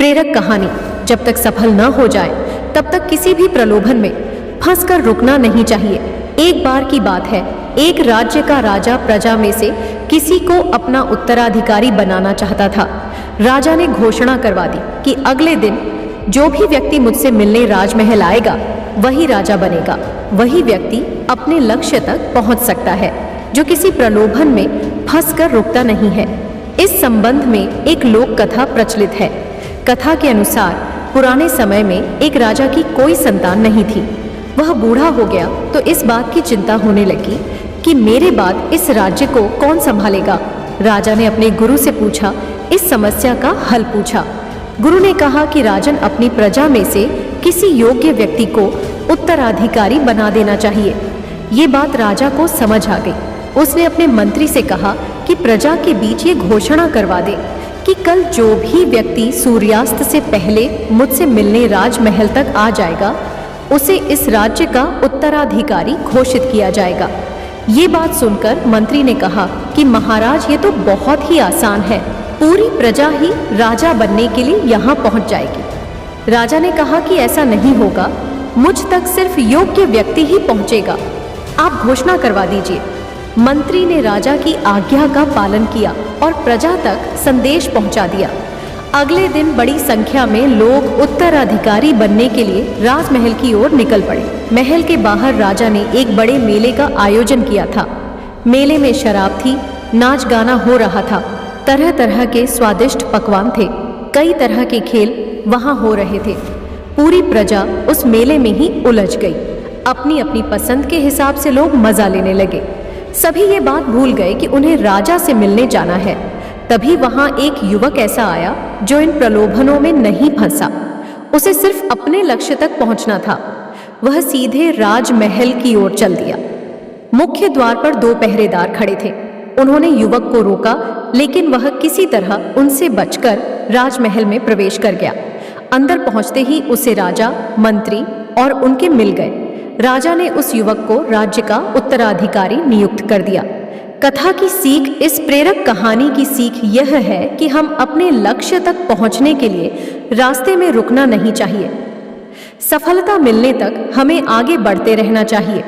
प्रेरक कहानी जब तक सफल न हो जाए तब तक किसी भी प्रलोभन में फंसकर रुकना नहीं चाहिए। एक बार की बात है, एक राज्य का राजा प्रजा में से किसी को अपना उत्तराधिकारी बनाना चाहता था। राजा ने घोषणा करवा दी कि अगले दिन जो भी व्यक्ति मुझसे मिलने राजमहल आएगा वही राजा बनेगा। वही व्यक्ति अपने लक्ष्य तक पहुंच सकता है जो किसी प्रलोभन में फंसकर रुकता नहीं है। इस संबंध में एक लोक कथा प्रचलित है। कथा के अनुसार पुराने समय में एक राजा की कोई संतान नहीं थी। वह बूढ़ा हो गया तो इस बात की चिंता होने लगी कि मेरे बाद इस राज्य को कौन संभालेगा। राजा ने अपने गुरु से पूछा, इस समस्या का हल पूछा। गुरु ने कहा कि राजन अपनी प्रजा में से किसी योग्य व्यक्ति को उत्तराधिकारी बना देना चाहिए। ये बात राजा को समझ आ गई। उसने अपने मंत्री से कहा कि प्रजा के बीच ये घोषणा करवा दे कि कल जो भी व्यक्ति सूर्यास्त से पहले मुझसे मिलने राजमहल तक आ जाएगा उसे इस राज्य का उत्तराधिकारी घोषित किया जाएगा। ये बात सुनकर मंत्री ने कहा कि महाराज, ये तो बहुत ही आसान है, पूरी प्रजा ही राजा बनने के लिए यहाँ पहुँच जाएगी। राजा ने कहा कि ऐसा नहीं होगा, मुझ तक सिर्फ योग्य व्यक्ति ही पहुँचेगा। आप घोषणा करवा दीजिए। मंत्री ने राजा की आज्ञा का पालन किया और प्रजा तक संदेश पहुंचा दिया। अगले दिन बड़ी संख्या में लोग उत्तराधिकारी बनने के लिए राजमहल की ओर निकल पड़े। महल के बाहर राजा ने एक बड़े मेले का आयोजन किया था। मेले में शराब थी, नाच गाना हो रहा था, तरह तरह के स्वादिष्ट पकवान थे, कई तरह के खेल वहां हो रहे थे। पूरी प्रजा उस मेले में ही उलझ गई। अपनी अपनी पसंद के हिसाब से लोग मजा लेने लगे। सभी ये बात भूल गए कि उन्हें राजा से मिलने जाना है। तभी वहां एक युवक ऐसा आया जो इन प्रलोभनों में नहीं फंसा। उसे सिर्फ अपने लक्ष्य तक पहुंचना था। वह सीधे राजमहल की ओर चल दिया। मुख्य द्वार पर 2 पहरेदार खड़े थे। उन्होंने युवक को रोका, लेकिन वह किसी तरह उनसे बचकर राजमहल में प्रवेश कर गया। अंदर पहुंचते ही उसे राजा, मंत्री और उनके मिल गए। राजा ने उस युवक को राज्य का उत्तराधिकारी नियुक्त कर दिया। कथा की सीख, इस प्रेरक कहानी की सीख यह है कि हम अपने लक्ष्य तक पहुंचने के लिए रास्ते में रुकना नहीं चाहिए। सफलता मिलने तक हमें आगे बढ़ते रहना चाहिए।